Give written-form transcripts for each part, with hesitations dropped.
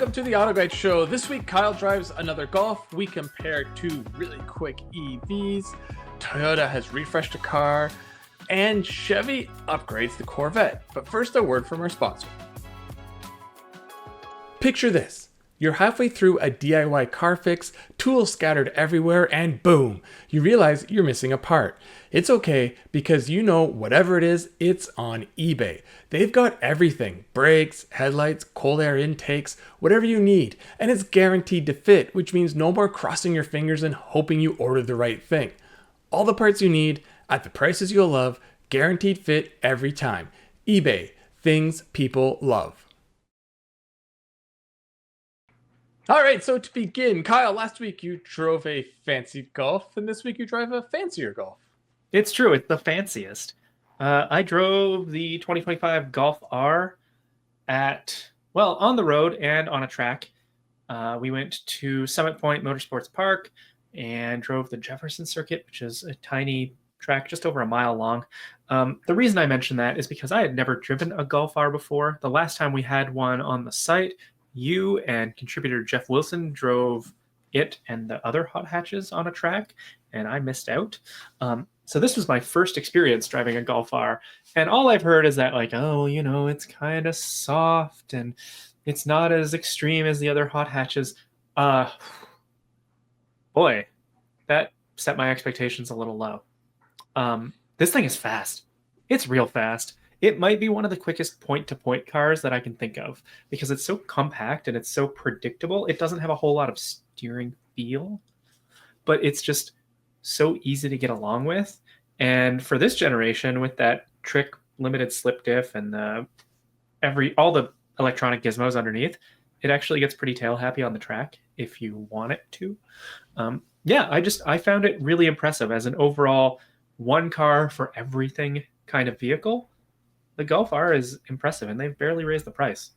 Welcome to the Auto Guide Show. This week, Kyle drives another Golf. We compare two really quick EVs. Toyota has refreshed a car, and Chevy upgrades the Corvette. But first, a word from our sponsor. Picture this. You're halfway through a DIY car fix, tools scattered everywhere, and boom, you realize you're missing a part. It's okay, because you know whatever it is, it's on eBay. They've got everything: brakes, headlights, cold air intakes, whatever you need, and it's guaranteed to fit, which means no more crossing your fingers and hoping you ordered the right thing. All the parts you need, at the prices you'll love, guaranteed fit every time. eBay, things people love. All right, so to begin, Kyle, last week you drove a fancy Golf, and this week you drive a fancier Golf. It's true. It's the fanciest. I drove the 2025 Golf R on the road and on a track. We went to Summit Point Motorsports Park and drove the Jefferson Circuit, which is a tiny track just over a mile long. The reason I mention that is because I had never driven a Golf R before. The last time we had one on the site, you and contributor Jeff Wilson drove it and the other hot hatches on a track, and I missed out. So this was my first experience driving a Golf R, and all I've heard is that, like, oh, you know, it's kind of soft and it's not as extreme as the other hot hatches. Boy, that set my expectations a little low. This thing is fast. It's real fast. It might be one of the quickest point-to-point cars that I can think of because it's so compact and it's so predictable. It doesn't have a whole lot of steering feel, but it's just so easy to get along with. And for this generation, with that trick limited slip diff and all the electronic gizmos underneath, it actually gets pretty tail happy on the track if you want it to. I found it really impressive as an overall one car for everything kind of vehicle. The Golf R is impressive, and they've barely raised the price.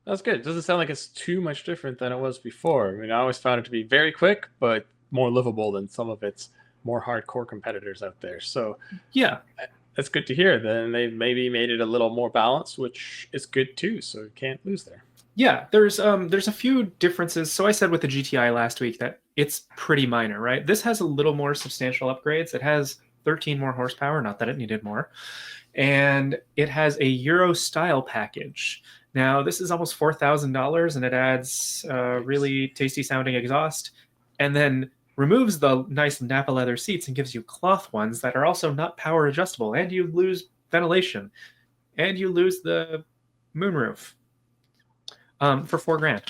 That's good. It doesn't sound like it's too much different than it was before. I mean, I always found it to be very quick, but more livable than some of its more hardcore competitors out there. So yeah, that's good to hear. Then they maybe made it a little more balanced, which is good too. So you can't lose there. Yeah, there's a few differences. So I said with the GTI last week that it's pretty minor, right? This has a little more substantial upgrades. It has 13 more horsepower, not that it needed more. And it has a Euro style package. Now, this is almost $4,000, and it adds really tasty sounding exhaust, and then removes the nice Napa leather seats and gives you cloth ones that are also not power adjustable, and you lose ventilation, and you lose the moonroof for $4,000,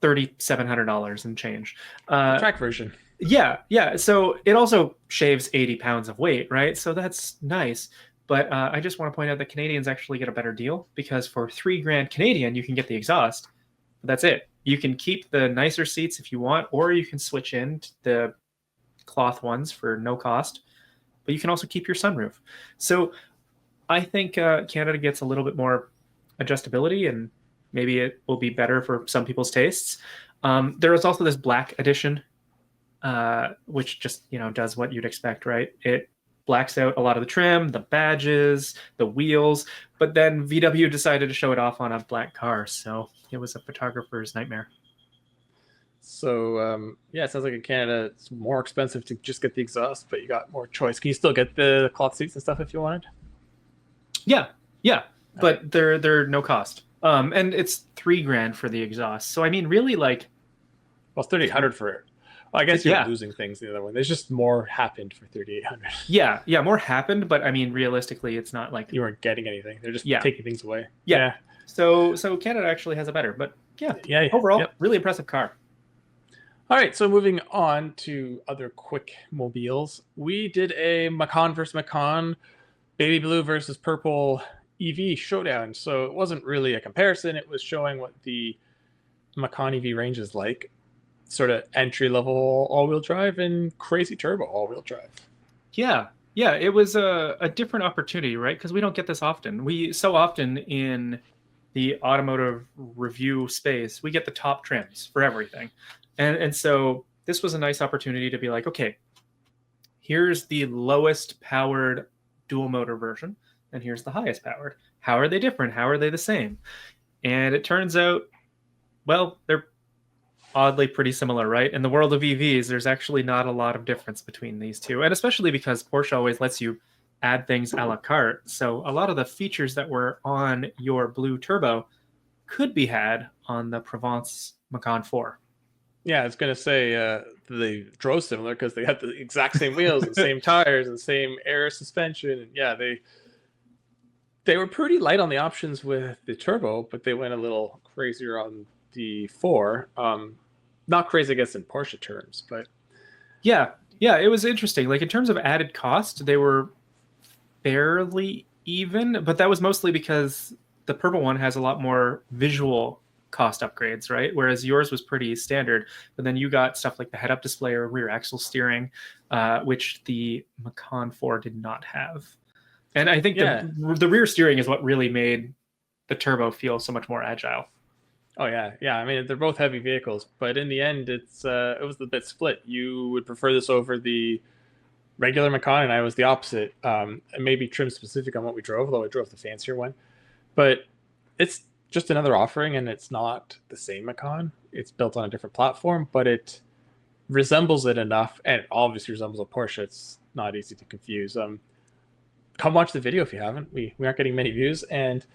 $3,700 and change. The track version. Yeah. So it also shaves 80 pounds of weight, right? So that's nice. But I just want to point out that Canadians actually get a better deal because for $3,000 Canadian, you can get the exhaust. But that's it. You can keep the nicer seats if you want, or you can switch in to the cloth ones for no cost. But you can also keep your sunroof. So I think Canada gets a little bit more adjustability, and maybe it will be better for some people's tastes. There is also this black edition, which just does what you'd expect, right? It blacks out a lot of the trim, the badges, the wheels, but then VW decided to show it off on a black car, so it was a photographer's nightmare. So it sounds like in Canada it's more expensive to just get the exhaust, but you got more choice. Can you still get the cloth seats and stuff if you wanted? Yeah, but they're no cost. And it's $3,000 for the exhaust. So I mean, really, like, well, it's $3,800 for it. Well, I guess you're losing things in the other one. There's just more happened for $3,800. Yeah, more happened, but I mean, realistically, it's not like you weren't getting anything. They're just taking things away. Yeah. So Canada actually has a better, but overall, really impressive car. All right, so moving on to other quick mobiles, we did a Macan versus Macan, baby blue versus purple EV showdown. So it wasn't really a comparison. It was showing what the Macan EV range is like. Sort of entry-level all-wheel drive and crazy turbo all-wheel drive. Yeah, it was a different opportunity, right? Because we don't get this often. We so often in the automotive review space, we get the top trims for everything. And so this was a nice opportunity to be like, okay, here's the lowest powered dual motor version, and here's the highest powered. How are they different? How are they the same? And it turns out well, they're oddly pretty similar, right? In the world of EVs, there's actually not a lot of difference between these two, and especially because Porsche always lets you add things a la carte. So a lot of the features that were on your blue turbo could be had on the Provence Macan 4. Yeah, I was gonna say they drove similar because they had the exact same wheels and same tires and same air suspension. And yeah, they were pretty light on the options with the turbo, but they went a little crazier on the 4. Not crazy, I guess, in Porsche terms, but yeah, it was interesting. Like in terms of added cost, they were fairly even, but that was mostly because the purple one has a lot more visual cost upgrades, right? Whereas yours was pretty standard. But then you got stuff like the head-up display or rear axle steering, which the Macan 4 did not have. And I think the rear steering is what really made the turbo feel so much more agile. Oh yeah. I mean, they're both heavy vehicles, but in the end, it was a bit split. You would prefer this over the regular Macan, and I was the opposite. And maybe trim specific on what we drove, although I drove the fancier one. But it's just another offering, and it's not the same Macan. It's built on a different platform, but it resembles it enough, and it obviously resembles a Porsche. It's not easy to confuse. Come watch the video if you haven't. We aren't getting many views, and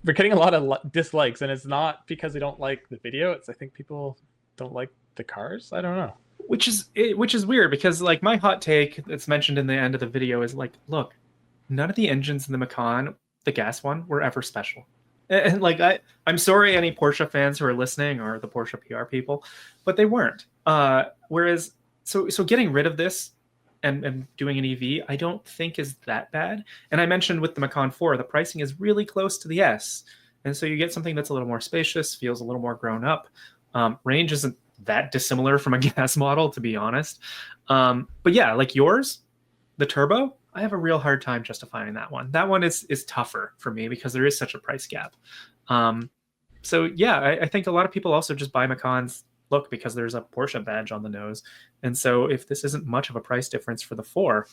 we're getting a lot of dislikes, and it's not because they don't like the video. It's I think people don't like the cars. I don't know. Which is weird because like my hot take that's mentioned in the end of the video is like, look, none of the engines in the Macan, the gas one, were ever special. And like I'm sorry any Porsche fans who are listening or the Porsche PR people, but they weren't. Whereas so getting rid of this and doing an EV, I don't think is that bad. And I mentioned with the Macan 4, the pricing is really close to the S. And so you get something that's a little more spacious, feels a little more grown up. Range isn't that dissimilar from a gas model, to be honest. But yeah, like yours, the turbo, I have a real hard time justifying that one. That one is tougher for me because there is such a price gap. So yeah, I think a lot of people also just buy Macans look because there's a Porsche badge on the nose. And so if this isn't much of a price difference for the 4,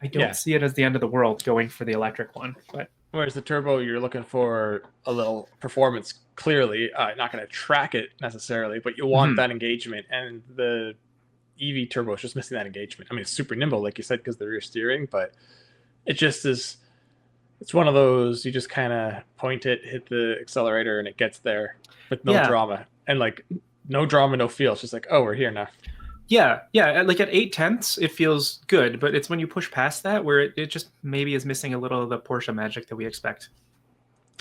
I don't see it as the end of the world going for the electric one. But whereas the turbo, you're looking for a little performance, clearly. Not going to track it necessarily, but you want that engagement. And the EV turbo is just missing that engagement. I mean, it's super nimble, like you said, because the rear steering, but it just is. It's one of those, you just kind of point it, hit the accelerator, and it gets there with no drama. And like, no drama, no feel. It's just like, oh, we're here now. Yeah. Like at 8/10, it feels good, but it's when you push past that where it just maybe is missing a little of the Porsche magic that we expect.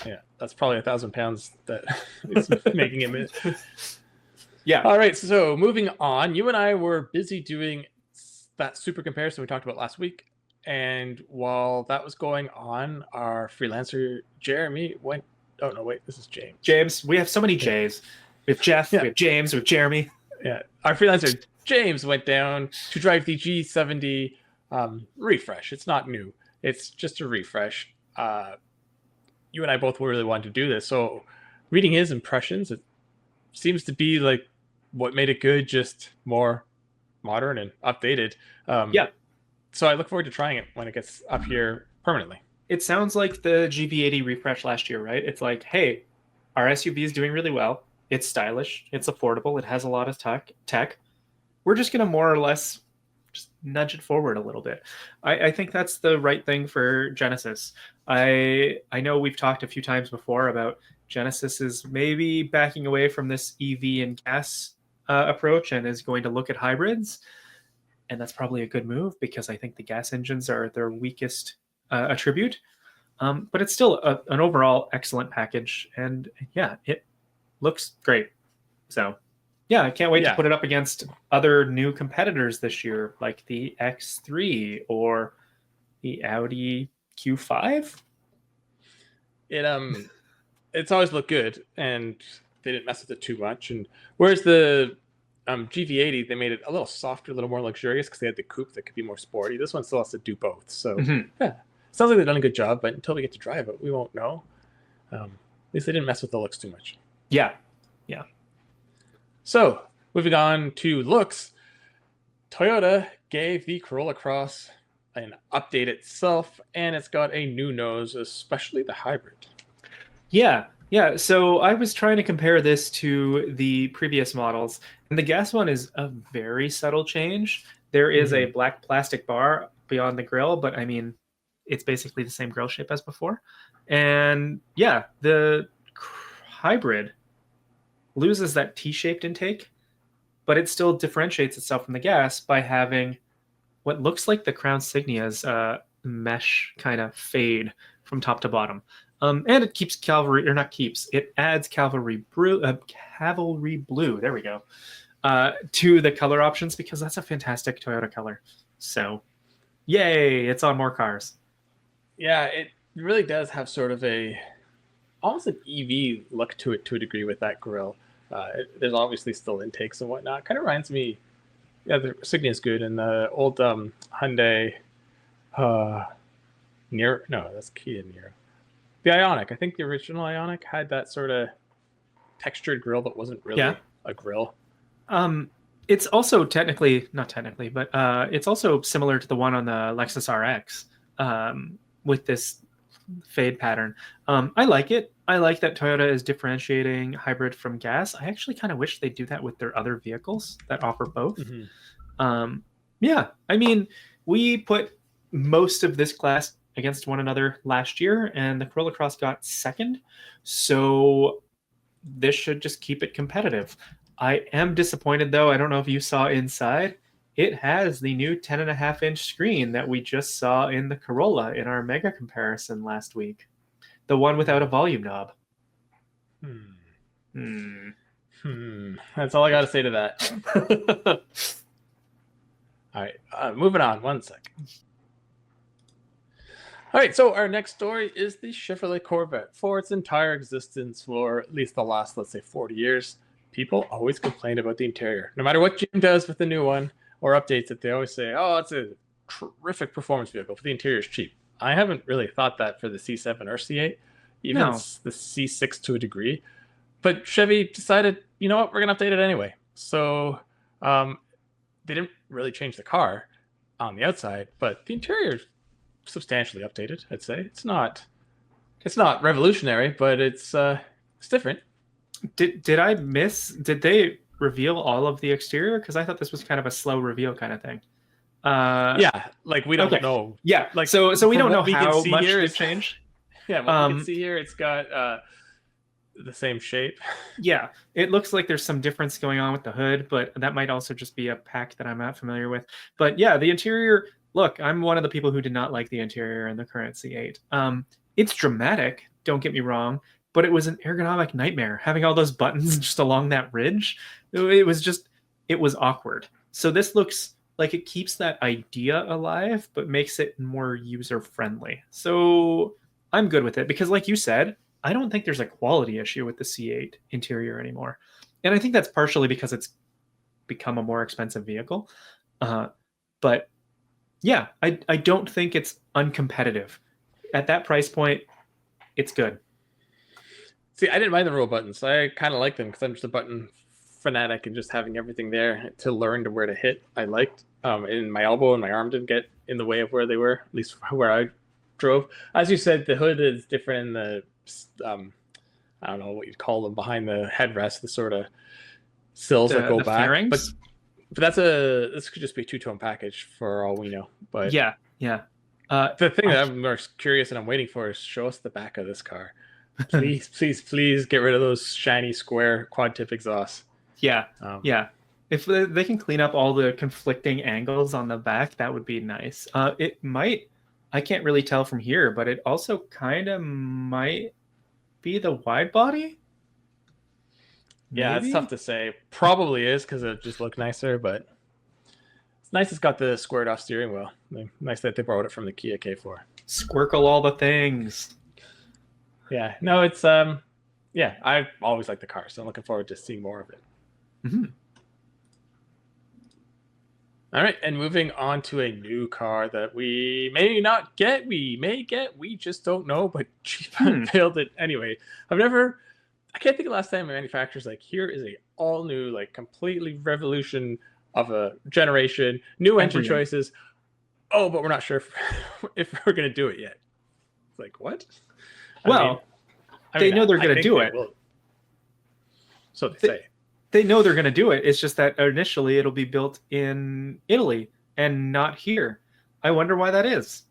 Yeah, that's probably 1,000 pounds that is making it miss. Yeah. All right, so moving on. You and I were busy doing that super comparison we talked about last week. And while that was going on, our freelancer Jeremy went. Oh no, wait, this is James. James, we have so many J's. We have Jeff, we have James, we have Jeremy. Yeah, our freelancer James went down to drive the G70 refresh. It's not new. It's just a refresh. You and I both really wanted to do this. So reading his impressions, it seems to be like what made it good, just more modern and updated. So I look forward to trying it when it gets up here permanently. It sounds like the GV80 refresh last year, right? It's like, hey, our SUV is doing really well. It's stylish. It's affordable. It has a lot of tech. We're just going to more or less just nudge it forward a little bit. I think that's the right thing for Genesis. I know we've talked a few times before about Genesis is maybe backing away from this EV and gas approach and is going to look at hybrids. And that's probably a good move because I think the gas engines are their weakest attribute. But it's still an overall excellent package. And yeah, it looks great. So yeah, I can't wait to put it up against other new competitors this year, like the X3 or the Audi Q5. It's always looked good, and they didn't mess with it too much. And whereas the GV80, they made it a little softer, a little more luxurious because they had the coupe that could be more sporty. This one still has to do both. So yeah, sounds like they've done a good job, but until we get to drive it, we won't know. At least they didn't mess with the looks too much. Yeah. So moving on to looks, Toyota gave the Corolla Cross an update itself, and it's got a new nose, especially the hybrid. Yeah. Yeah, so I was trying to compare this to the previous models, and the gas one is a very subtle change. There is a Hmm. black plastic bar beyond the grill, but I mean, it's basically the same grill shape as before. And yeah, the hybrid loses that T-shaped intake, but it still differentiates itself from the gas by having what looks like the Crown Signia's mesh kind of fade from top to bottom. And it keeps cavalry, or not keeps, it adds cavalry blue. There we go. To the color options because that's a fantastic Toyota color. So, yay! It's on more cars. Yeah, it really does have sort of a almost an EV look to it to a degree with that grille. There's obviously still intakes and whatnot. Kind of reminds me, yeah, the Signia is good, and the old Hyundai uh, Nero. No, that's Kia Nero. The Ionic. I think the original Ionic had that sort of textured grill that wasn't Yeah. really a grill. It's also technically, not technically, but it's also similar to the one on the Lexus RX with this fade pattern. I like it. I like that Toyota is differentiating hybrid from gas. I actually kind of wish they'd do that with their other vehicles that offer both. Mm-hmm. Um, yeah, I mean, we put most of this class against one another last year, and the Corolla Cross got second. So this should just keep it competitive. I am disappointed though. I don't know if you saw inside. It has the new 10.5-inch screen that we just saw in the Corolla in our mega comparison last week. The one without a volume knob. That's all I got to say to that. All right, moving on. 1 second. All right, so our next story is the Chevrolet Corvette. For its entire existence, for at least the last, let's say, 40 years, people always complain about the interior. No matter what Jim does with the new one or updates it, they always say, oh, it's a terrific performance vehicle, but the interior is cheap. I haven't really thought that for the C7 or C8, even No. the C6 to a degree. But Chevy decided, you know what, we're going to update it anyway. So they didn't really change the car on the outside, but the interior is substantially updated. I'd say it's not revolutionary, but it's different. Did I miss? Did they reveal all of the exterior? Because I thought this was kind of a slow reveal kind of thing. Yeah, like we don't know. Yeah, like so we don't know how much here, they've changed. Yeah, what we can see here, it's got the same shape. Yeah, it looks like there's some difference going on with the hood, but that might also just be a pack that I'm not familiar with. But yeah, the interior. Look, I'm one of the people who did not like the interior in the current C8. It's dramatic, don't get me wrong, but it was an ergonomic nightmare having all those buttons just along that ridge. It was awkward. So this looks like it keeps that idea alive, but makes it more user friendly. So I'm good with it because, like you said, I don't think there's a quality issue with the C8 interior anymore. And I think that's partially because it's become a more expensive vehicle. But yeah, I don't think it's uncompetitive. At that price point, it's good. See, I didn't mind the roll buttons. I kind of like them because I'm just a button fanatic and just having everything there to learn to where to hit. I liked, and my elbow and my arm didn't get in the way of where they were, at least where I drove. As you said, the hood is different in the, I don't know what you'd call them, behind the headrest, the sort of sills that go back. Fairings? But this could just be a two-tone package for all we know. But yeah. The thing that I'm more curious and I'm waiting for is show us the back of this car. Please get rid of those shiny square quad tip exhausts. Yeah. If they can clean up all the conflicting angles on the back, that would be nice. It might, I can't really tell from here, but it also kind of might be the wide body. Yeah, it's tough to say. Probably is because it just looked nicer, but it's nice it's got the squared off steering wheel. Nice that they borrowed it from the Kia K4. Squircle all the things. Yeah, no, it's yeah, I've always liked the car, so I'm looking forward to seeing more of it. Mm-hmm. All right, and moving on to a new car that we may not get, we just don't know, but Jeep unveiled it anyway. I can't think of the last time a manufacturer's like, here is a all new, like completely revolution of a generation, new engine choices. Oh, but we're not sure if we're going to do it yet. It's like, what? Well, they know they're going to do it. So they say. They know they're going to do it. It's just that initially it'll be built in Italy and not here. I wonder why that is.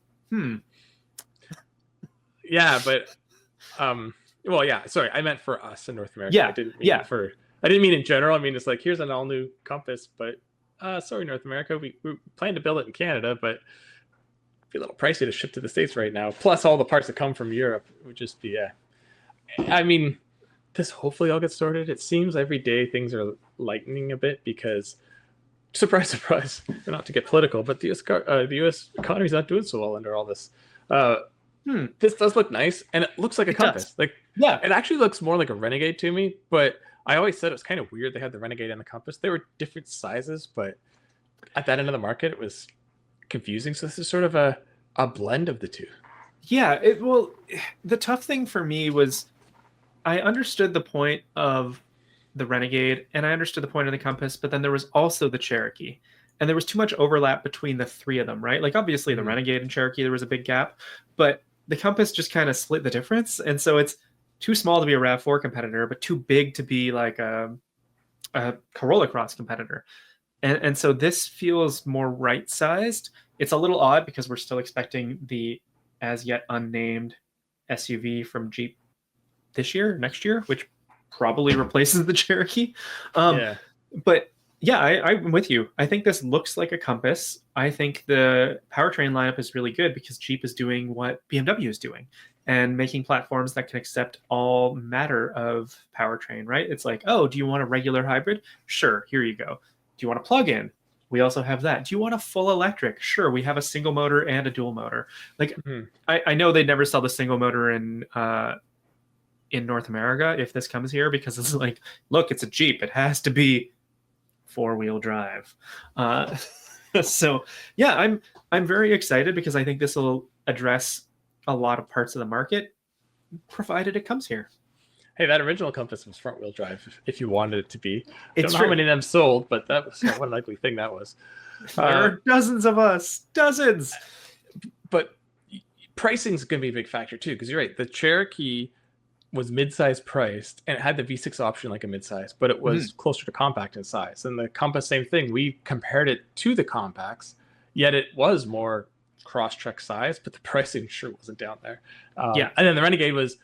Yeah, but well, yeah. Sorry, I meant for us in North America. Yeah, I didn't mean in general. I mean, it's like here's an all new Compass, but sorry, North America, we plan to build it in Canada, but it'd be a little pricey to ship to the States right now. Plus, all the parts that come from Europe would just be. I mean, this hopefully all gets sorted. It seems every day things are lightening a bit because, surprise, surprise, not to get political, but the U.S. economy is not doing so well under all this. This does look nice, and it looks like a Compass. Like, yeah, it actually looks more like a Renegade to me. But I always said it was kind of weird. They had the Renegade and the Compass. They were different sizes, but at that end of the market, it was confusing. So this is sort of a blend of the two. Yeah. Well, the tough thing for me was I understood the point of the Renegade and I understood the point of the Compass, but then there was also the Cherokee. And there was too much overlap between the three of them, right? Like, obviously, the Renegade and Cherokee, there was a big gap. But the Compass just kind of split the difference. And so it's too small to be a RAV4 competitor, but too big to be like a Corolla Cross competitor. And so this feels more right-sized. It's a little odd because we're still expecting the as yet unnamed SUV from Jeep this year, next year, which probably replaces the Cherokee. But yeah, I'm with you. I think this looks like a Compass. I think the powertrain lineup is really good because Jeep is doing what BMW is doing and making platforms that can accept all matter of powertrain, right? It's like, oh, do you want a regular hybrid? Sure, here you go. Do you want a plug-in? We also have that. Do you want a full electric? Sure, we have a single motor and a dual motor. Like, I know they never sell the single motor in North America if this comes here because it's like, look, it's a Jeep. It has to be four-wheel drive. So yeah, I'm very excited because I think this will address a lot of parts of the market, provided it comes here. Hey, that original Compass was front-wheel drive if you wanted it to be. It's Don't know how many of them sold, but that was what an ugly thing that was. There are dozens of us. Dozens. But pricing's going to be a big factor too, because you're right. The Cherokee was mid-size priced, and it had the V6 option like a mid-size, but it was closer to compact in size. And the Compass, same thing. We compared it to the compacts, yet it was more cross-track size, but the pricing sure wasn't down there. And then the Renegade was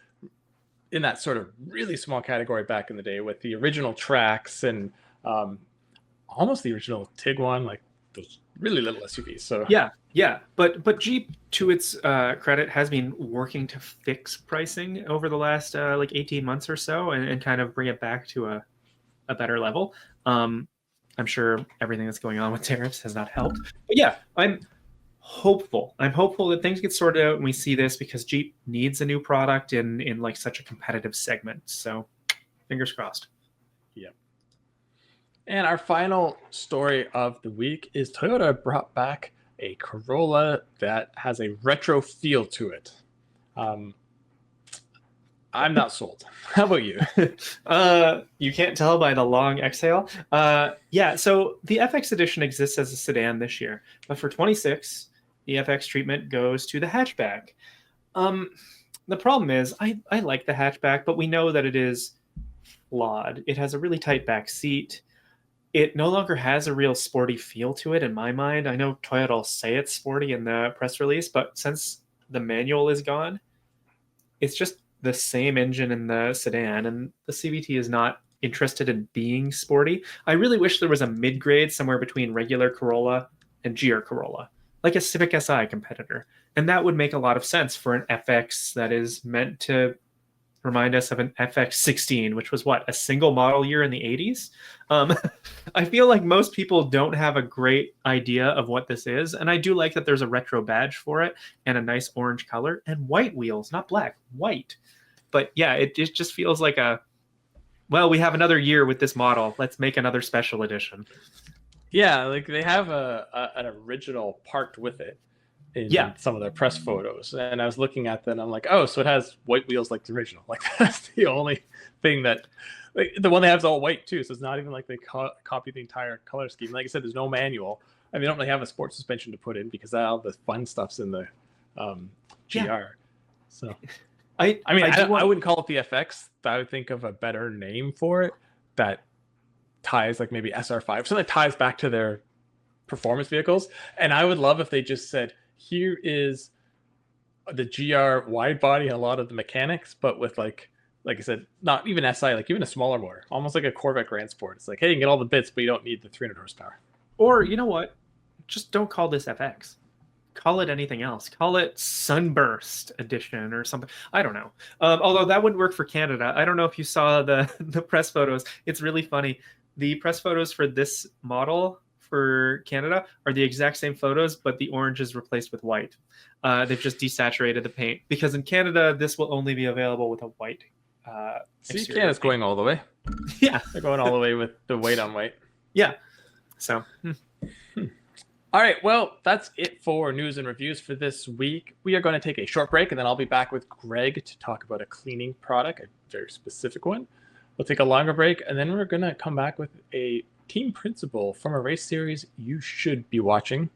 in that sort of really small category back in the day with the original tracks and almost the original Tiguan, like those really little SUVs. So yeah, but Jeep, to its credit, has been working to fix pricing over the last like 18 months or so and kind of bring it back to a better level. I'm sure everything that's going on with tariffs has not helped. But yeah, I'm hopeful. I'm hopeful that things get sorted out and we see this because Jeep needs a new product in like such a competitive segment. So fingers crossed. Yeah. And our final story of the week is Toyota brought back a Corolla that has a retro feel to it. I'm not sold. How about you? You can't tell by the long exhale. Yeah, so the FX edition exists as a sedan this year, but for 26, the FX treatment goes to the hatchback. The problem is, I like the hatchback, but we know that it is flawed. It has a really tight back seat. It no longer has a real sporty feel to it in my mind. I know Toyota will say it's sporty in the press release, but since the manual is gone, it's just the same engine in the sedan, and the CVT is not interested in being sporty. I really wish there was a mid-grade somewhere between regular Corolla and GR Corolla, like a Civic Si competitor. And that would make a lot of sense for an FX that is meant to remind us of an FX16, which was what, a single model year in the 80s? I feel like most people don't have a great idea of what this is. And I do like that there's a retro badge for it and a nice orange color and white wheels, not black, white. But yeah, it just feels like well, we have another year with this model. Let's make another special edition. Yeah, like they have an original parked with it in some of their press photos. And I was looking at that and I'm like, oh, so it has white wheels like the original. Like that's the only thing that, like, the one they have is all white too. So it's not even like they copy the entire color scheme. Like I said, there's no manual. I mean, they don't really have a sport suspension to put in because all the fun stuff's in the GR. So I mean, do I wouldn't call it the FX. I would think of a better name for it that ties like maybe SR5, so that ties back to their performance vehicles. And I would love if they just said, here is the GR wide body and a lot of the mechanics, but with like I said, not even SI, like even a smaller motor, almost like a Corvette Grand Sport. It's like, hey, you can get all the bits, but you don't need the 300 horsepower. Or you know what? Just don't call this FX. Call it anything else. Call it Sunburst Edition or something. I don't know. Although that wouldn't work for Canada. I don't know if you saw the press photos. It's really funny. The press photos for this model for Canada are the exact same photos, but the orange is replaced with white. They've just desaturated the paint because in Canada, this will only be available with a white. See, Canada's going all the way. Yeah. They're going all the way with the white on white. Yeah. So. All right, well, that's it for news and reviews for this week. We are going to take a short break, and then I'll be back with Greg to talk about a cleaning product, a very specific one. We'll take a longer break, and then we're going to come back with a team principle from a race series you should be watching.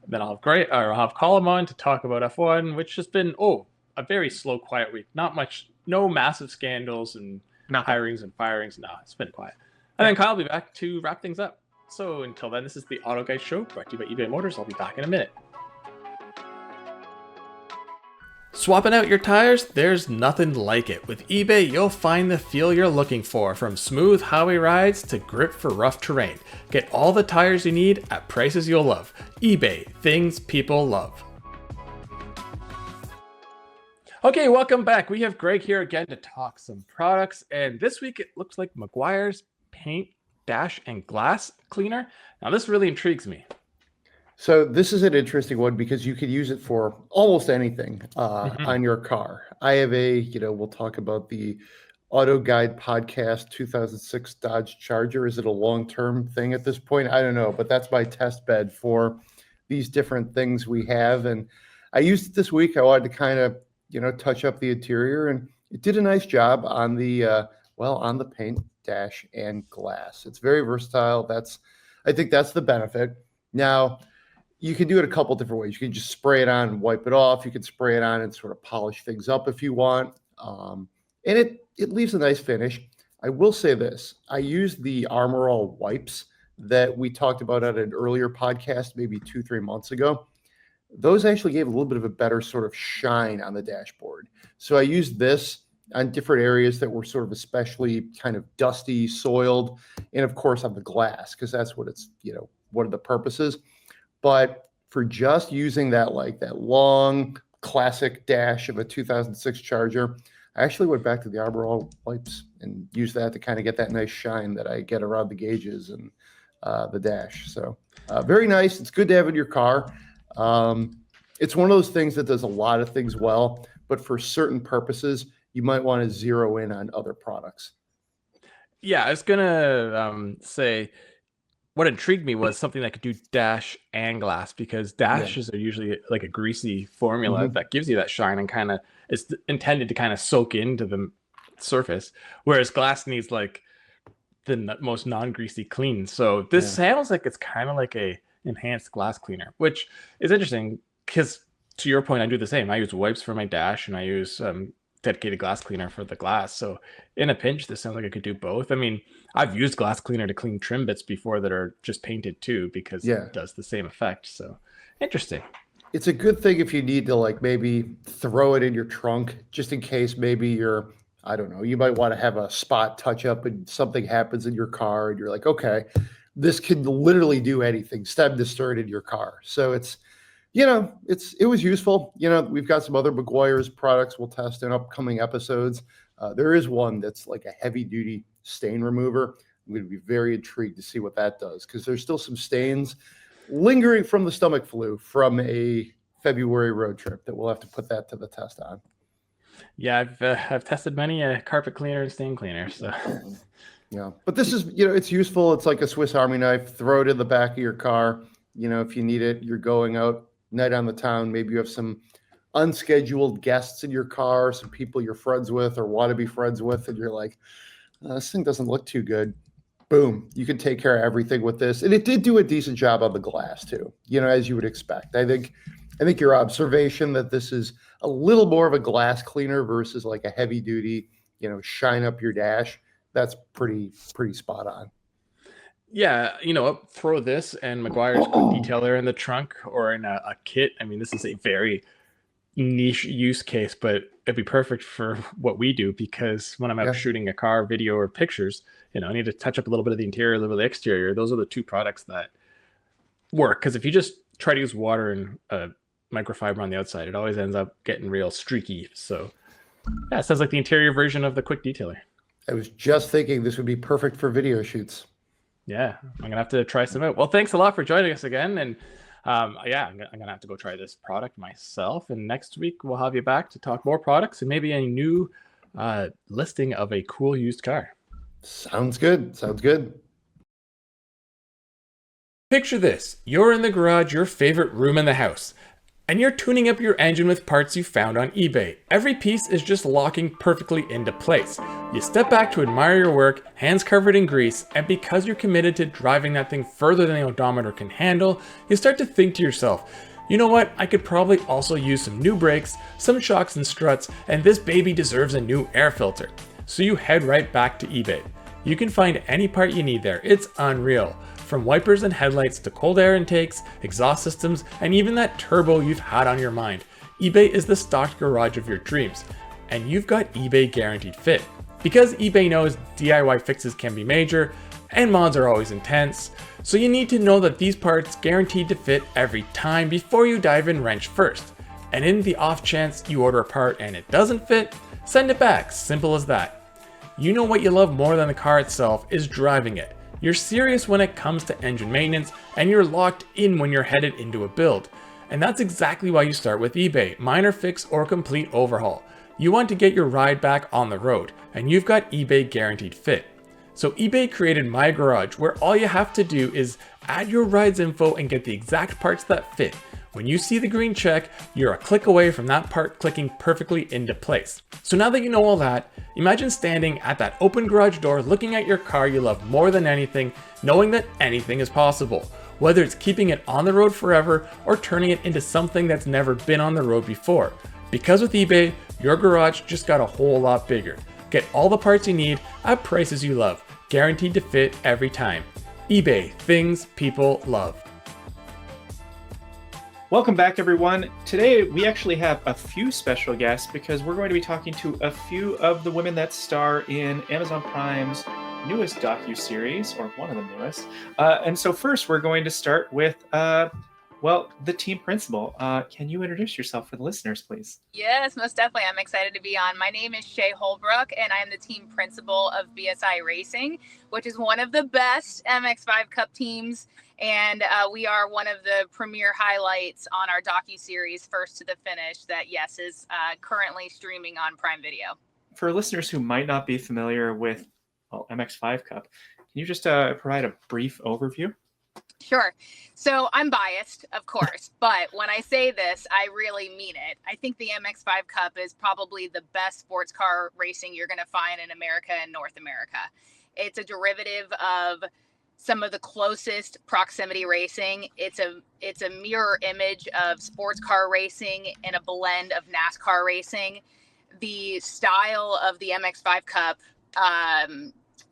Then I'll have Colum on to talk about F1, which has been, a very slow, quiet week. Not much, no massive scandals and hirings and firings. No, it's been quiet. And then Kyle will be back to wrap things up. So until then, this is the Auto Guide Show brought to you by eBay Motors. I'll be back in a minute. Swapping out your tires? There's nothing like it. With eBay, you'll find the feel you're looking for, from smooth highway rides to grip for rough terrain. Get all the tires you need at prices you'll love. eBay, things people love. Okay, welcome back. We have Greg here again to talk some products, and this week it looks like Meguiars paint, dash, and glass cleaner. Now this really intrigues me. So this is an interesting one because you could use it for almost anything on your car. I have we'll talk about the Auto Guide podcast 2006 Dodge Charger. Is it a long-term thing at this point? I don't know, but that's my test bed for these different things we have. And I used it this week. I wanted to kind of, touch up the interior, and it did a nice job on the on the paint, dash, and glass. It's very versatile. I think that's the benefit. Now, you can do it a couple different ways. You can just spray it on and wipe it off. You can spray it on and sort of polish things up if you want. And it leaves a nice finish. I will say this. I used the Armor All wipes that we talked about at an earlier podcast, maybe 2-3 months ago. Those actually gave a little bit of a better sort of shine on the dashboard. So I used this on different areas that were sort of especially kind of dusty, soiled, and of course on the glass, because that's what it's, one of the purposes. But for just using that long classic dash of a 2006 Charger, I actually went back to the Armor All wipes and used that to kind of get that nice shine that I get around the gauges and the dash. So very nice. It's good to have in your car. It's one of those things that does a lot of things well, but for certain purposes, you might want to zero in on other products. Yeah, I was going to say what intrigued me was something that could do dash and glass, because dashes are usually like a greasy formula that gives you that shine and kind of is intended to kind of soak into the surface, whereas glass needs like the most non-greasy clean. So this sounds like it's kind of like a enhanced glass cleaner, which is interesting because to your point, I do the same. I use wipes for my dash and I use dedicated glass cleaner for the glass. So in a pinch, this sounds like it could do both. I mean, I've used glass cleaner to clean trim bits before that are just painted too, because it does the same effect. So interesting. It's a good thing if you need to maybe throw it in your trunk just in case maybe I don't know, you might want to have a spot touch up and something happens in your car and you're like, okay, this can literally do anything, stem to stern in your car. So it's, it was useful. We've got some other Meguiars products we'll test in upcoming episodes. There is one that's like a heavy duty stain remover. I'm going to be very intrigued to see what that does, because there's still some stains lingering from the stomach flu from a February road trip that we'll have to put that to the test on. Yeah, I've tested many a carpet cleaner and stain cleaner. So yeah, but this is, it's useful. It's like a Swiss Army knife. Throw it in the back of your car. If you need it, you're going out night on the town. Maybe you have some unscheduled guests in your car, some people you're friends with or want to be friends with, and you're like, this thing doesn't look too good. Boom, you can take care of everything with this. And it did do a decent job on the glass too, as you would expect. I think I think your observation that this is a little more of a glass cleaner versus like a heavy duty, shine up your dash, that's pretty spot on. Yeah, throw this and Meguiar's quick detailer in the trunk or in a kit. I mean, this is a very niche use case, but it'd be perfect for what we do, because when I'm out shooting a car, video, or pictures, I need to touch up a little bit of the interior, a little bit of the exterior. Those are the two products that work, because if you just try to use water and microfiber on the outside, it always ends up getting real streaky. So yeah, it sounds like the interior version of the quick detailer. I was just thinking this would be perfect for video shoots. Yeah, I'm gonna have to try some out. Well, thanks a lot for joining us again, and yeah, I'm gonna have to go try this product myself. And next week we'll have you back to talk more products and maybe a new listing of a cool used car. Sounds good. Sounds good. Picture this: you're in the garage, your favorite room in the house, and you're tuning up your engine with parts you found on eBay. Every piece is just locking perfectly into place. You step back to admire your work, hands covered in grease, and because you're committed to driving that thing further than the odometer can handle, you start to think to yourself, you know what, I could probably also use some new brakes, some shocks and struts, and this baby deserves a new air filter. So you head right back to eBay. You can find any part you need there. It's unreal. From wipers and headlights to cold air intakes, exhaust systems, and even that turbo you've had on your mind. eBay is the stocked garage of your dreams, and you've got eBay Guaranteed Fit. Because eBay knows DIY fixes can be major, and mods are always intense, so you need to know that these parts guaranteed to fit every time before you dive in wrench first. And in the off chance you order a part and it doesn't fit, send it back, simple as that. You know what you love more than the car itself is driving it. You're serious when it comes to engine maintenance, and you're locked in when you're headed into a build. And that's exactly why you start with eBay, minor fix or complete overhaul. You want to get your ride back on the road, and you've got eBay Guaranteed Fit. So eBay created My Garage, where all you have to do is add your ride's info and get the exact parts that fit. When you see the green check, you're a click away from that part clicking perfectly into place. So now that you know all that, imagine standing at that open garage door looking at your car you love more than anything, knowing that anything is possible. Whether it's keeping it on the road forever or turning it into something that's never been on the road before. Because with eBay, your garage just got a whole lot bigger. Get all the parts you need at prices you love, guaranteed to fit every time. eBay, things people love. Welcome back, everyone. Today, we actually have a few special guests because we're going to be talking to a few of the women that star in Amazon Prime's newest docu-series, or one of the newest. And so first, we're going to start with, the team principal. Can you introduce yourself for the listeners, please? Yes, most definitely. I'm excited to be on. My name is Shea Holbrook, and I am the team principal of BSI Racing, which is one of the best MX5 Cup teams. And we are one of the premier highlights on our docu-series, First to the Finish, that, yes, is currently streaming on Prime Video. For listeners who might not be familiar with MX5 Cup, can you just provide a brief overview? Sure. So I'm biased, of course, but when I say this, I really mean it. I think the MX5 Cup is probably the best sports car racing you're going to find in America and North America. It's a derivative of some of the closest proximity racing. It's a mirror image of sports car racing and a blend of NASCAR racing. The style of the MX5 Cup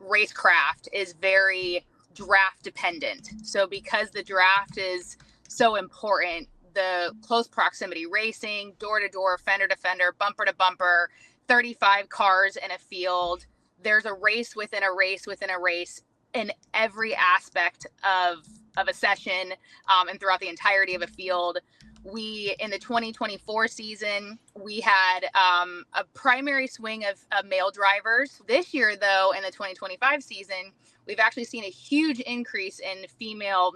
racecraft is very draft dependent. So because the draft is so important, the close proximity racing, door to door, fender to fender, bumper to bumper, 35 cars in a field, there's a race within a race within a race in every aspect of a session and throughout the entirety of a field. We, in the 2024 season, we had a primary swing of male drivers. This year, though, in the 2025 season, we've actually seen a huge increase in female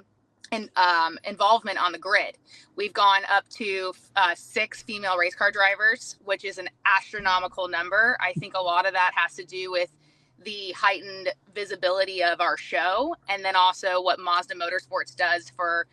involvement on the grid. We've gone up to 6 female race car drivers, which is an astronomical number. I think a lot of that has to do with the heightened visibility of our show, and then also what Mazda Motorsports does for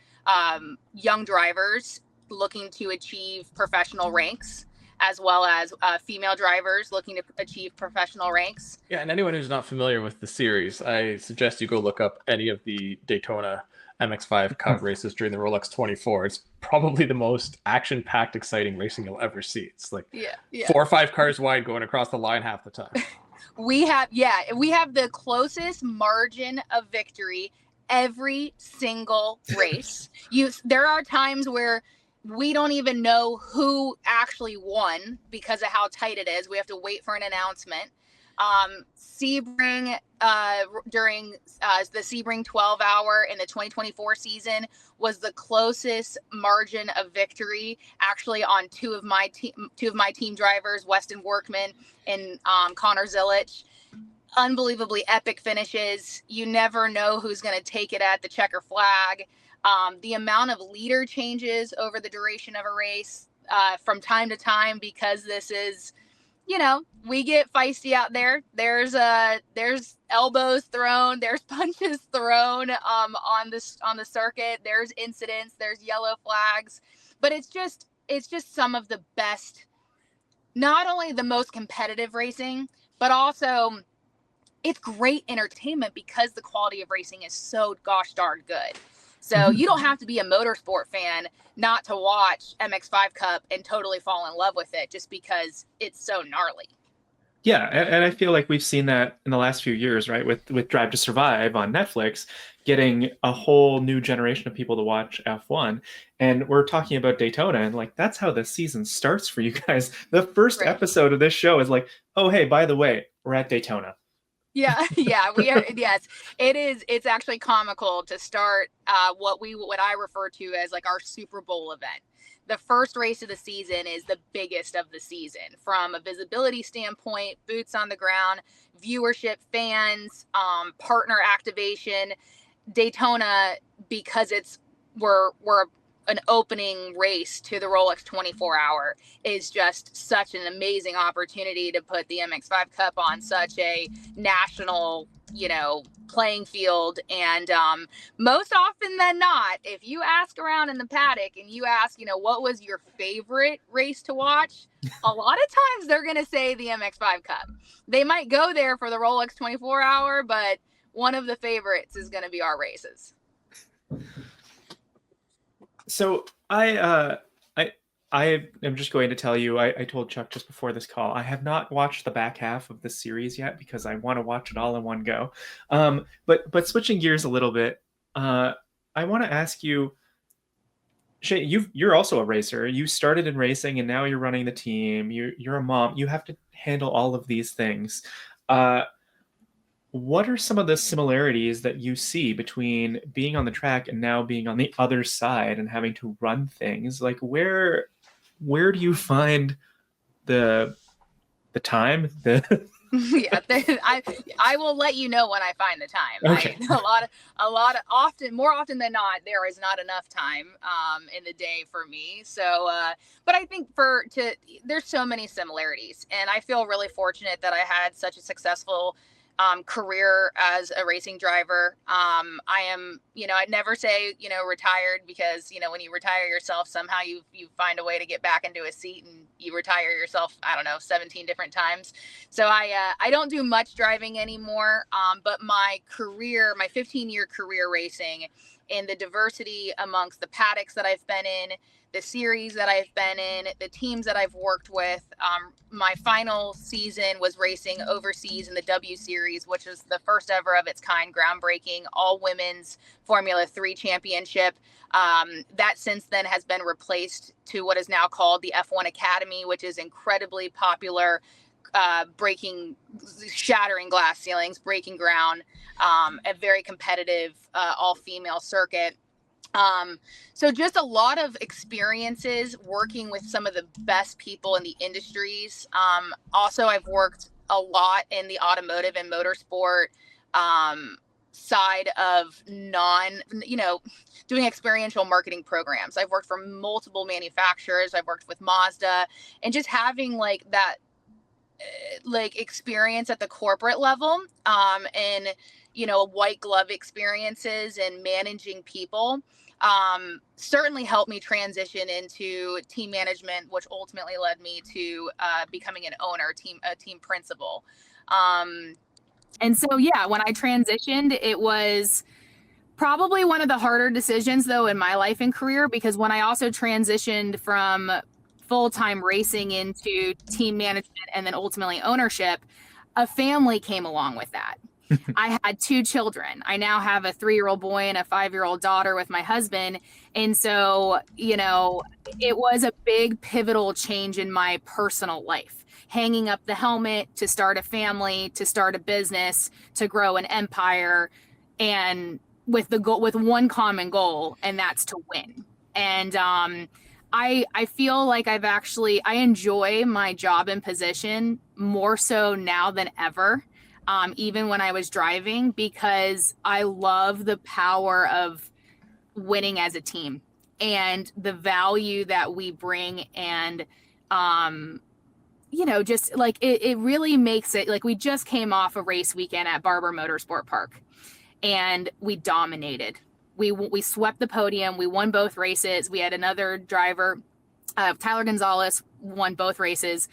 young drivers looking to achieve professional ranks, as well as female drivers looking to achieve professional ranks. Yeah, and anyone who's not familiar with the series, I suggest you go look up any of the Daytona MX5 Cup races during the Rolex 24. It's probably the most action-packed, exciting racing you'll ever see. It's like 4 or 5 cars wide going across the line half the time. We have the closest margin of victory every single race. There are times where we don't even know who actually won because of how tight it is. We have to wait for an announcement. Sebring during the Sebring 12-hour in the 2024 season was the closest margin of victory, actually, on two of my team drivers, Weston Workman and Connor Zilic. Unbelievably epic finishes. You never know who's going to take it at the checker flag. The amount of leader changes over the duration of a race from time to time, because this is, we get feisty out there. There's elbows thrown, there's punches thrown on the circuit. There's incidents, there's yellow flags, but it's just some of the best, not only the most competitive racing, but also it's great entertainment because the quality of racing is so gosh darn good. So you don't have to be a motorsport fan not to watch MX5 Cup and totally fall in love with it just because it's so gnarly. Yeah, and I feel like we've seen that in the last few years, right? With Drive to Survive on Netflix, getting a whole new generation of people to watch F1. And we're talking about Daytona, and like that's how the season starts for you guys. The first episode of this show is like, oh, hey, by the way, we're at Daytona. Yeah, we are. Yes, it is. It's actually comical to start what I refer to as like our Super Bowl event. The first race of the season is the biggest of the season from a visibility standpoint, boots on the ground, viewership, fans, partner activation. Daytona, because we're an opening race to the Rolex 24-hour, is just such an amazing opportunity to put the MX5 Cup on such a national, playing field. And most often than not, if you ask around in the paddock and you ask, what was your favorite race to watch, a lot of times they're going to say the MX5 Cup. They might go there for the Rolex 24-hour, but one of the favorites is going to be our races. So I am just going to tell you, I told Chuck just before this call, I have not watched the back half of the series yet because I want to watch it all in one go. But switching gears a little bit, I want to ask you, Shea, you're also a racer. You started in racing and now you're running the team. You're a mom. You have to handle all of these things. What are some of the similarities that you see between being on the track and now being on the other side and having to run things? Like where do you find the time? I will let you know when I find the time. Okay. More often than not, there is not enough time in the day for me. So, but I think there's so many similarities, and I feel really fortunate that I had such a successful career as a racing driver. I am, I'd never say, retired, because, when you retire yourself, somehow you find a way to get back into a seat and you retire yourself, 17 different times. So I don't do much driving anymore. But my 15-year career racing, and the diversity amongst the paddocks that I've been in, the series that I've been in, the teams that I've worked with. My final season was racing overseas in the W Series, which was the first ever of its kind, groundbreaking, all women's Formula 3 championship. That since then has been replaced to what is now called the F1 Academy, which is incredibly popular, shattering glass ceilings, breaking ground, a very competitive all-female circuit. So just a lot of experiences working with some of the best people in the industries. Also, I've worked a lot in the automotive and motorsport side of doing experiential marketing programs. I've worked for multiple manufacturers. I've worked with Mazda, and just having that experience at the corporate level, and white glove experiences and managing people certainly helped me transition into team management, which ultimately led me to becoming an owner, a team principal. And so, when I transitioned, it was Probably one of the harder decisions, though, in my life and career, because when I also transitioned from full-time racing into team management and then ultimately ownership, a family came along with that. I had 2 children. I now have a 3-year-old boy and a 5-year-old daughter with my husband. And so, you know, it was a big pivotal change in my personal life. Hanging up the helmet to start a family, to start a business, to grow an empire, and with the goal, with one common goal, and that's to win. And I feel like I enjoy my job and position more so now than ever. Even when I was driving, because I love the power of winning as a team and the value that we bring. And, you know, just like it really makes it, like, we just came off a race weekend at Barber Motorsport Park and we dominated. We swept the podium. We won both races. We had another driver, Tyler Gonzalez, won both races.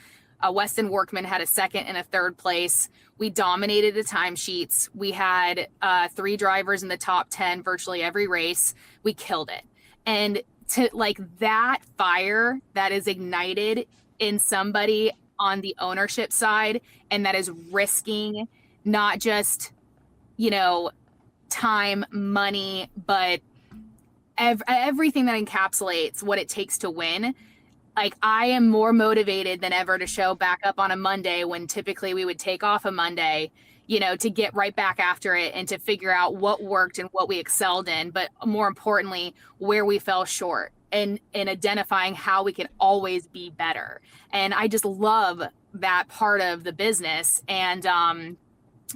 Weston Workman had a 2nd and a 3rd place. We dominated the timesheets. We had 3 drivers in the top 10 virtually every race. We killed it. And to like that fire that is ignited in somebody on the ownership side, and that is risking not just, you know, time, money, but everything that encapsulates what it takes to win. Like, I am more motivated than ever to show back up on a Monday when typically we would take off a Monday, you know, to get right back after it and to figure out what worked and what we excelled in, but more importantly, where we fell short, and identifying how we can always be better. And I just love that part of the business. And,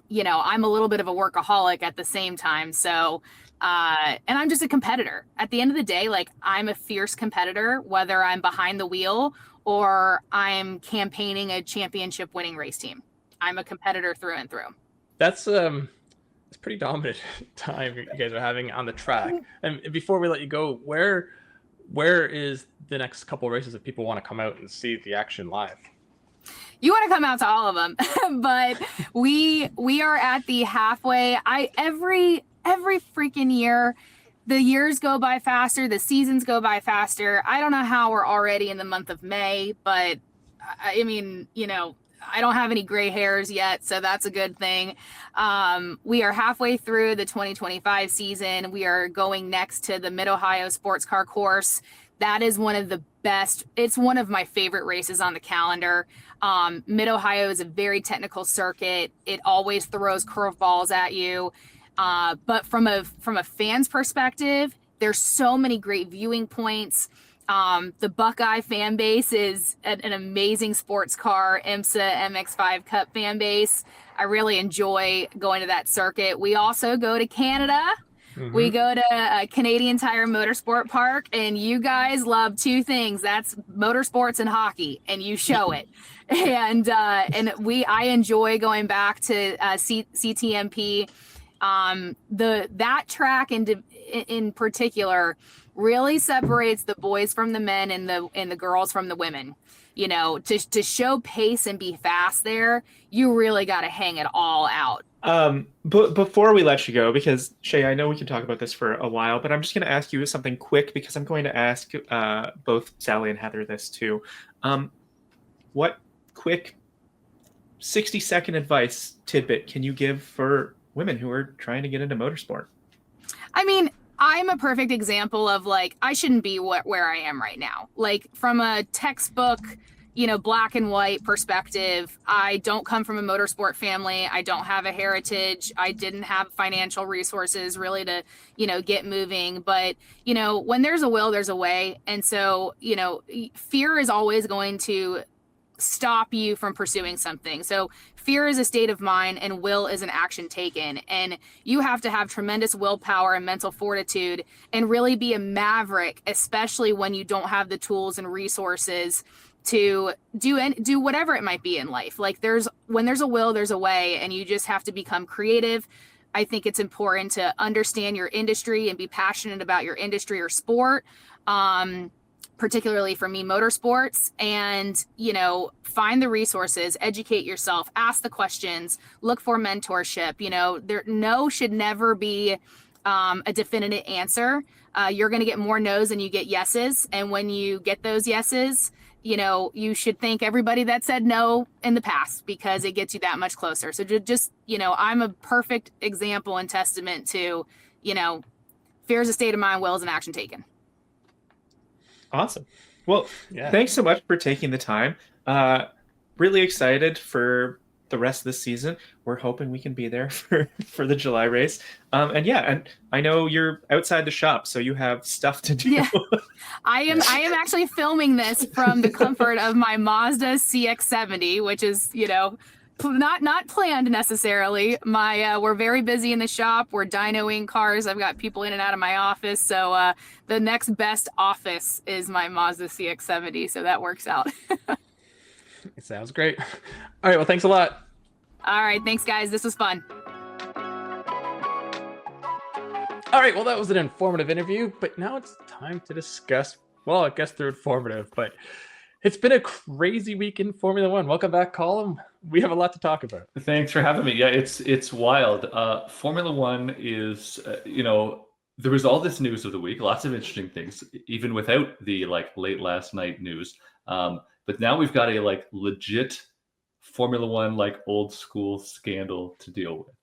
you know, I'm a little bit of a workaholic at the same time. So, and I'm just a competitor. At the end of the day, like, I'm a fierce competitor, whether I'm behind the wheel or I'm campaigning a championship winning race team. I'm a competitor through and through. That's it's pretty dominant time you guys are having on the track. And before we let you go, where is the next couple races if people want to come out and see the action live? You want to come out to all of them, but we are at the halfway. Every freaking year, the years go by faster, the seasons go by faster. I don't know how we're already in the month of May, but I mean, you know, I don't have any gray hairs yet, so that's a good thing. We are halfway through the 2025 season. We are going next to the Mid-Ohio Sports Car Course. That is one of the best. It's one of my favorite races on the calendar. Mid-Ohio is a very technical circuit. It always throws curveballs at you. But from a fan's perspective, there's so many great viewing points. The Buckeye fan base is an amazing sports car, IMSA MX5 Cup fan base. I really enjoy going to that circuit. We also go to Canada. Mm-hmm. We go to Canadian Tire Motorsport Park, and you guys love 2 things. That's motorsports and hockey, and you show it. And I enjoy going back to CTMP. That track in particular really separates the boys from the men and the girls from the women. You know, to show pace and be fast there, you really got to hang it all out. But before we let you go, because Shea, I know we can talk about this for a while, but I'm just going to ask you something quick, because I'm going to ask both Sally and Heather this too. What quick 60-second advice tidbit can you give for women who are trying to get into motorsport? I mean, I'm a perfect example of, like, I shouldn't be where I am right now. Like, from a textbook, you know, black and white perspective, I don't come from a motorsport family. I don't have a heritage. I didn't have financial resources really to, you know, get moving. But, you know, when there's a will, there's a way. And so, you know, fear is always going to stop you from pursuing something. So fear is a state of mind and will is an action taken. And you have to have tremendous willpower and mental fortitude and really be a maverick, especially when you don't have the tools and resources to do whatever it might be in life. Like, when there's a will, there's a way, and you just have to become creative. I think it's important to understand your industry and be passionate about your industry or sport. Particularly for me, motorsports, and, you know, find the resources, educate yourself, ask the questions, look for mentorship. You know, no should never be a definitive answer. You're going to get more no's than you get yeses. And when you get those yeses, you should thank everybody that said no in the past, because it gets you that much closer. So just, I'm a perfect example and testament to, fear is a state of mind, will is an action taken. Awesome. Well, Yeah. Thanks so much for taking the time. Really excited for the rest of the season. We're hoping we can be there for the July race. And I know you're outside the shop, so you have stuff to do. Yeah. I am actually filming this from the comfort of my Mazda CX70, which is, not planned necessarily. We're very busy in the shop. We're dynoing cars. I've got people in and out of my office. So the next best office is my Mazda CX70. So that works out. It sounds great. All right. Well, thanks a lot. All right. Thanks, guys. This was fun. All right. Well, that was an informative interview, but now it's time to discuss, well, I guess they're informative, but it's been a crazy week in Formula One. Welcome back, Colum. We have a lot to talk about. Thanks for having me. Yeah, it's wild. Formula One is, there was all this news of the week, lots of interesting things, even without the late last night news. But now we've got a legit Formula One old school scandal to deal with.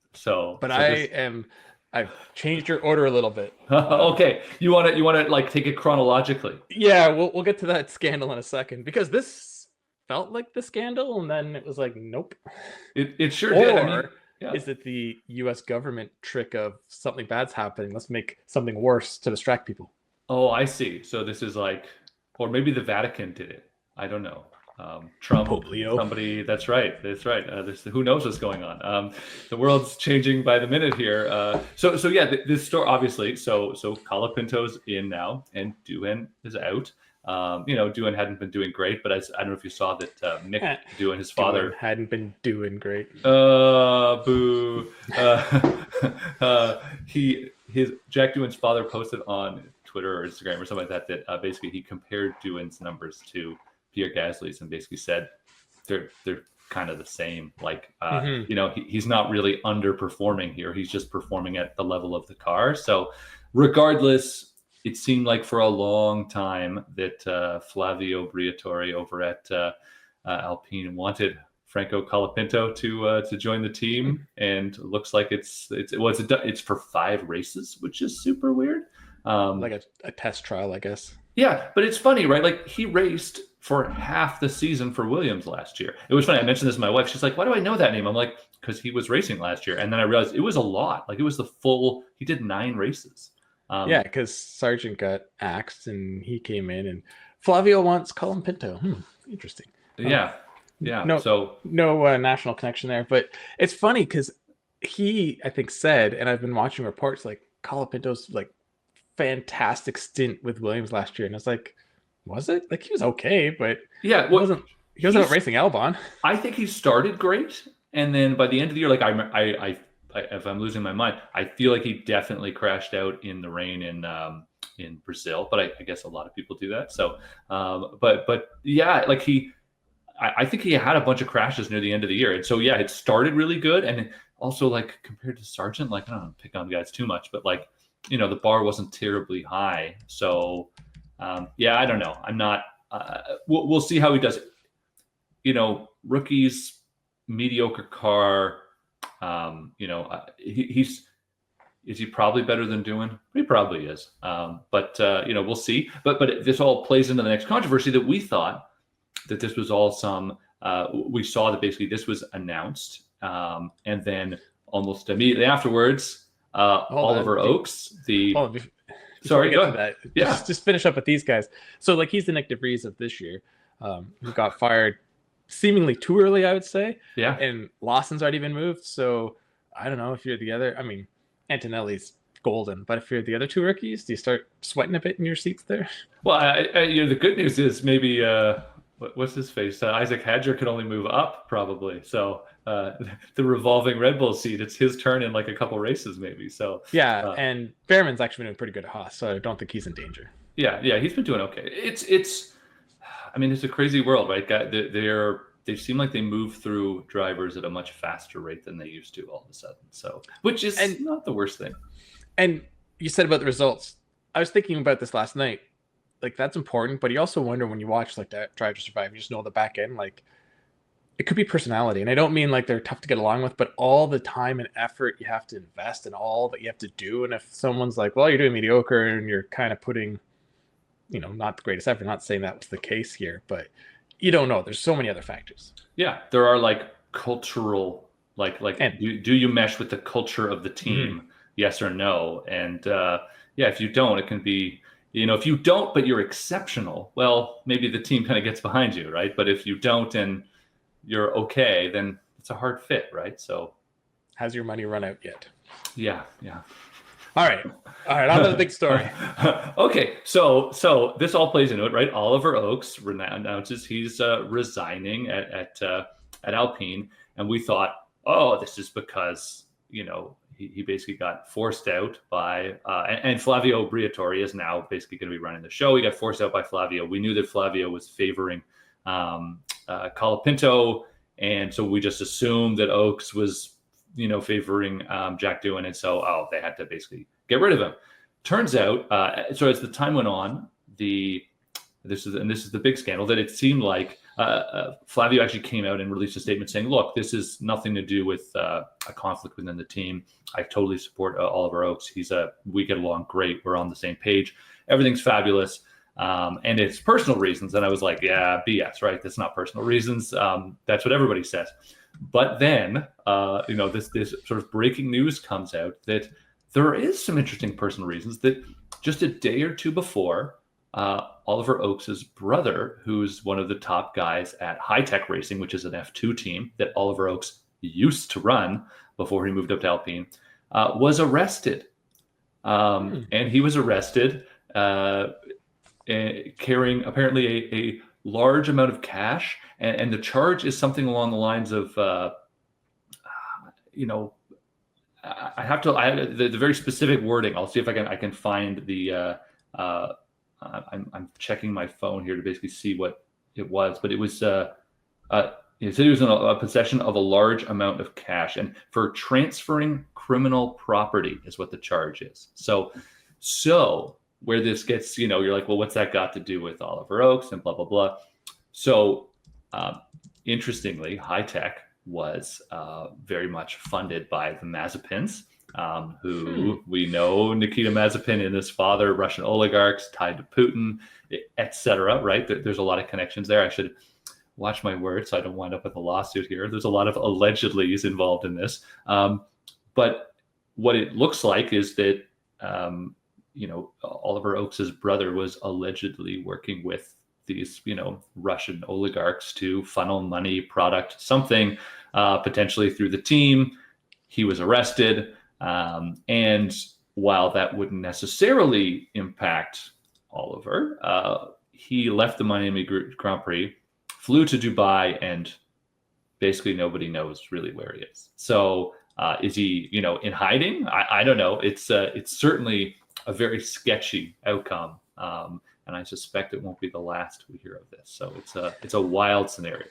But I've changed your order a little bit. Okay, you want to take it chronologically? Yeah, we'll get to that scandal in a second, because this felt like the scandal, and then it was like, nope. It sure did. Or is it the U.S. government trick of something bad's happening? Let's make something worse to distract people. Oh, I see. So this is or maybe the Vatican did it. I don't know. Trump, Polio. somebody. That's right. Who knows what's going on? The world's changing by the minute here. This story obviously. So Colapinto's in now, and Doohan is out. Doohan hadn't been doing great, but I don't know if you saw that Mick Doohan, his father, hadn't been doing great. Boo. Jack Doohan's father posted on Twitter or Instagram or something like that basically he compared Doohan's numbers to Pierre Gasly's and basically said they're kind of the same. He's not really underperforming here. He's just performing at the level of the car. So regardless, it seemed like for a long time that Flavio Briatore over at Alpine wanted Franco Colapinto to join the team, and looks like it's for 5 races, which is super weird. Like a test trial, I guess. Yeah, but it's funny, right? He raced for half the season for Williams last year. It was funny. I mentioned this to my wife. She's like, why do I know that name? I'm like, because he was racing last year. And then I realized it was a lot. It was he did 9 races. Because Sargent got axed and he came in, and Flavio wants Colapinto. Interesting. Yeah. No national connection there, but it's funny because he, I think, said, and I've been watching reports Colapinto's fantastic stint with Williams last year, and I was like, was it? He was okay, but he wasn't racing Albon. I think he started great, and then by the end of the year, I if I'm losing my mind, I feel like he definitely crashed out in the rain in Brazil, but I guess a lot of people do that. So, but yeah, I think he had a bunch of crashes near the end of the year, and so it started really good, and also compared to Sargent, I don't want to pick on guys too much, but the bar wasn't terribly high. So, I don't know. I'm not. We'll see how he does. Rookies, mediocre car. Is he probably better than Doohan? He probably is. But we'll see. But this all plays into the next controversy that we thought that this was all we saw that basically this was announced, and then almost immediately afterwards, Oliver Oakes, sorry, go ahead. Yeah, just finish up with these guys. So he's the Nick DeVries of this year, who got fired seemingly too early, I would say. Yeah. And Lawson's already been moved. So I don't know if you're the other. I mean, Antonelli's golden, but if you're the other 2 rookies, do you start sweating a bit in your seats there? Well, the good news is maybe what's his face? Isaac Hadger could only move up probably. So the revolving Red Bull seat, it's his turn in a couple races maybe. So yeah, and Behrman's actually been doing pretty good at Haas, so I don't think he's in danger. Yeah, he's been doing okay. It's a crazy world, right? They seem like they move through drivers at a much faster rate than they used to all of a sudden. So, which is not the worst thing. And you said about the results. I was thinking about this last night. Like, that's important, but you also wonder when you watch like that Drive to Survive, you just know the back end, like it could be personality. And I don't mean like they're tough to get along with, but all the time and effort you have to invest and all that you have to do. And if someone's like, well, you're doing mediocre and you're kind of putting, not the greatest effort, not saying that was the case here, but you don't know. There's so many other factors. Yeah, there are like cultural, And- do you mesh with the culture of the team? Yes or no? And yeah, if you don't, it can be, if you don't, but you're exceptional, well, maybe the team kind of gets behind you, right? But if you don't and you're okay, then it's a hard fit, right? So, has your money run out yet? Yeah. All right, on to the big story. Okay, so this all plays into it, right? Oliver Oakes announces he's resigning at Alpine, and we thought, oh, this is because he basically got forced out by and Flavio Briatore is now basically going to be running the show. He got forced out by Flavio. We knew that Flavio was favoring Colapinto, and so we just assumed that Oakes was favoring Jack Doohan, and so they had to basically get rid of him. Turns out, so as the time went on, this is the big scandal, that it seemed like Flavio actually came out and released a statement saying, look, this is nothing to do with a conflict within the team. I totally support Oliver Oakes. We get along great. We're on the same page. Everything's fabulous. And it's personal reasons. And I was like, yeah, BS, right? That's not personal reasons. That's what everybody says. But then, this sort of breaking news comes out that there is some interesting personal reasons, that just a day or two before, Oliver Oakes' brother, who's one of the top guys at High Tech Racing, which is an F2 team that Oliver Oakes used to run before he moved up to Alpine, was arrested. And he was arrested carrying apparently a large amount of cash. And the charge is something along the lines of, the very specific wording. I'll see if I can find the, I'm checking my phone here to basically see what it was, but it was, he said he was in a possession of a large amount of cash, and for transferring criminal property is what the charge is. So where this gets, you're like, well, what's that got to do with Oliver Oakes and blah, blah, blah. So interestingly, High Tech was very much funded by the Mazepins, who we know Nikita Mazepin and his father, Russian oligarchs tied to Putin, etc. Right? There's a lot of connections there. I should watch my words so I don't wind up with a lawsuit here. There's a lot of allegedlys involved in this. But what it looks like is that, Oliver Oakes' brother was allegedly working with these, Russian oligarchs to funnel money, product, something, potentially through the team. He was arrested. And while that wouldn't necessarily impact Oliver, he left the Miami Grand Prix, flew to Dubai, and basically nobody knows really where he is. So is he, in hiding? I don't know. It's certainly a very sketchy outcome. And I suspect it won't be the last we hear of this. So it's a wild scenario.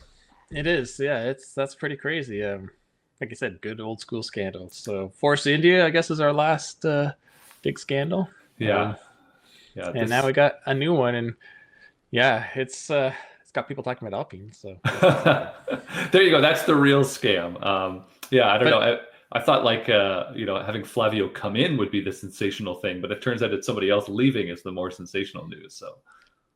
It is. Yeah, that's pretty crazy. Like I said, good old school scandals. So Force India, I guess, is our last big scandal. Yeah. And now we got a new one, and yeah, it's got people talking about Alpine. So there you go. That's the real scam. I don't know. I thought having Flavio come in would be the sensational thing, but it turns out it's somebody else leaving is the more sensational news. So,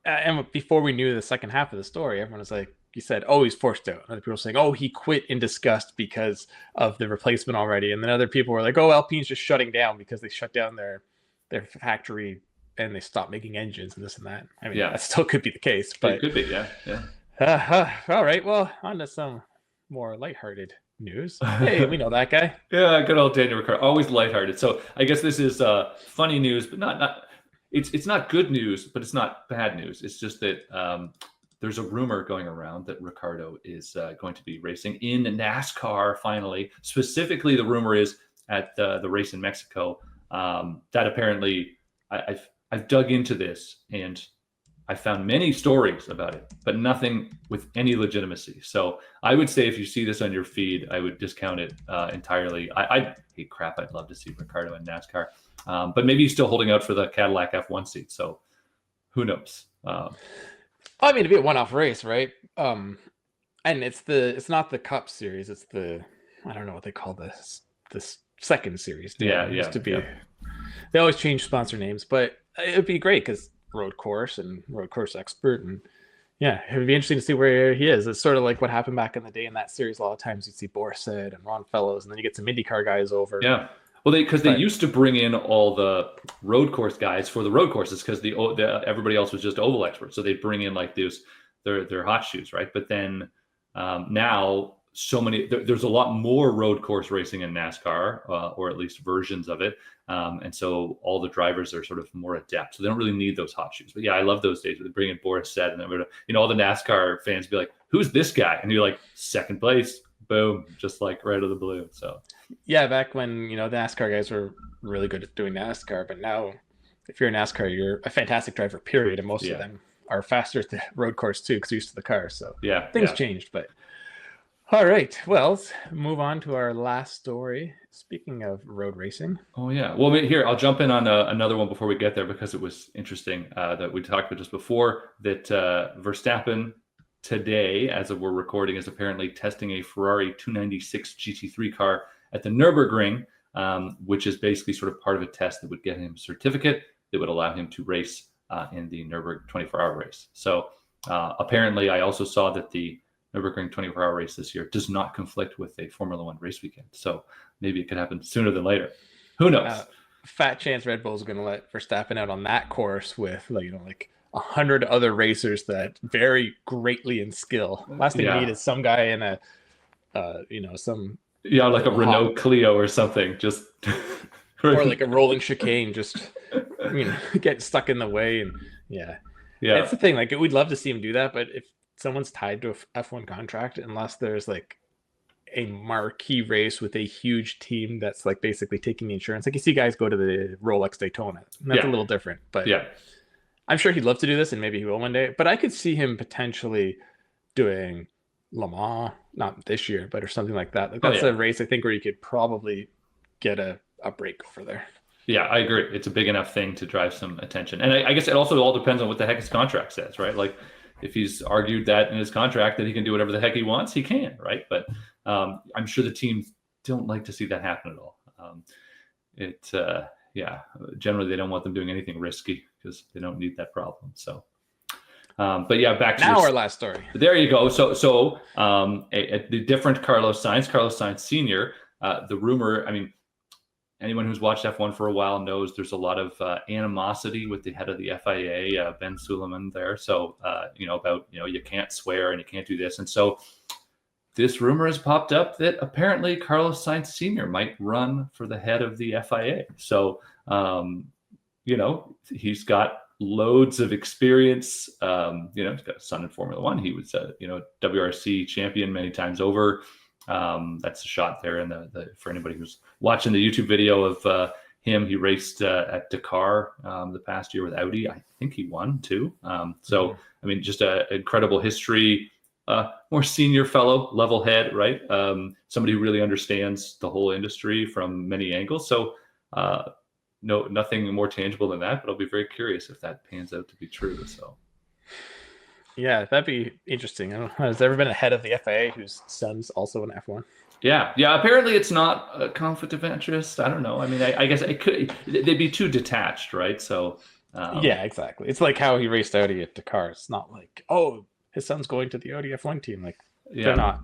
and before we knew the second half of the story, everyone was like, you said, oh, he's forced out. Other people were saying, oh, he quit in disgust because of the replacement already. And then other people were like, oh, Alpine's just shutting down because they shut down their factory and they stopped making engines and this and that. I mean, that still could be the case, but it could be, yeah. All right, well, on to some more lighthearted news. Hey, we know that guy. Yeah, good old Daniel Ricciardo, always lighthearted. So I guess this is funny news, but not. It's not good news, but it's not bad news. It's just that there's a rumor going around that Ricciardo is going to be racing in NASCAR finally. Specifically, the rumor is at the race in Mexico. That apparently, I've dug into this and I found many stories about it, but nothing with any legitimacy. So I would say if you see this on your feed, I would discount it entirely. I'd love to see Ricciardo in NASCAR. But maybe he's still holding out for the Cadillac F1 seat. So who knows? I mean, it'd be a one-off race, right? And it's not the Cup series. It's I don't know what they call this second series. It used to be. They always change sponsor names, but it'd be great because road course and road course expert, and yeah, it'd be interesting to see where he is. It's sort of like what happened back in the day in that series. A lot of times you'd see Borsed and Ron Fellows, and then you get some IndyCar guys over. Yeah. Well, they used to bring in all the road course guys for the road courses because everybody else was just oval experts. So they'd bring in like their hot shoes, right? But then now there's a lot more road course racing in NASCAR, or at least versions of it. And so all the drivers are sort of more adept. So they don't really need those hot shoes. But yeah, I love those days where they bring in Boris Said, and then all the NASCAR fans be like, "Who's this guy?" And you're like, "Second place." Boom, just like right out of the blue. So yeah, back when the NASCAR guys were really good at doing NASCAR, but now if you're a NASCAR, you're a fantastic driver, period. And most of them are faster at the road course too, because they're used to the car. So things changed. But all right, well, let's move on to our last story. Speaking of road racing. Oh yeah, well here I'll jump in on another one before we get there because it was interesting that we talked about just before that Verstappen today, as we're recording, is apparently testing a Ferrari 296 GT3 car at the Nürburgring, which is basically sort of part of a test that would get him a certificate that would allow him to race in the Nürburgring 24-hour race. So apparently I also saw that the Nürburgring 24-hour race this year does not conflict with a Formula One race weekend. So maybe it could happen sooner than later. Who knows? Fat chance Red Bull's going to let Verstappen out on that course with like 100 other racers that vary greatly in skill. Last thing you need is some guy in a, like a Renault Clio or something, just or like a rolling chicane, just get stuck in the way. And that's the thing. Like we'd love to see him do that, but if someone's tied to a F1 contract, unless there's like a marquee race with a huge team that's like basically taking the insurance, like you see guys go to the Rolex Daytona, and that's a little different, but I'm sure he'd love to do this, and maybe he will one day. But I could see him potentially doing Le Mans, not this year, but or something like that. Like that's a race I think where you could probably get a break over there. Yeah, I agree. It's a big enough thing to drive some attention, and I guess it also all depends on what the heck his contract says, right? Like if he's argued that in his contract that he can do whatever the heck he wants, he can, right? But I'm sure the teams don't like to see that happen at all. Generally they don't want them doing anything risky because they don't need that problem. So, but yeah, back to our last story. There you go. So the different Carlos Sainz Sr., the rumor, I mean, anyone who's watched F1 for a while knows there's a lot of animosity with the head of the FIA, Ben Suleiman there. So, about, you can't swear and you can't do this. And so this rumor has popped up that apparently Carlos Sainz Sr. might run for the head of the FIA. So, he's got loads of experience. He's got a son in Formula One. He was WRC champion many times over. That's a shot there. And for anybody who's watching the YouTube video of him, he raced at Dakar the past year with Audi. I think he won too. I mean, just an incredible history. More senior fellow, level head, right? Somebody who really understands the whole industry from many angles. So nothing more tangible than that, but I'll be very curious if that pans out to be true. So yeah, that'd be interesting. I don't know. Has there ever been a head of the FIA whose son's also an F1? Yeah. Apparently it's not a conflict of interest. I don't know. I mean, I guess it could. They'd be too detached, right? So yeah, exactly. It's like how he raced Audi at Dakar. It's not like, oh, his son's going to the Audi F1 team. Like they're not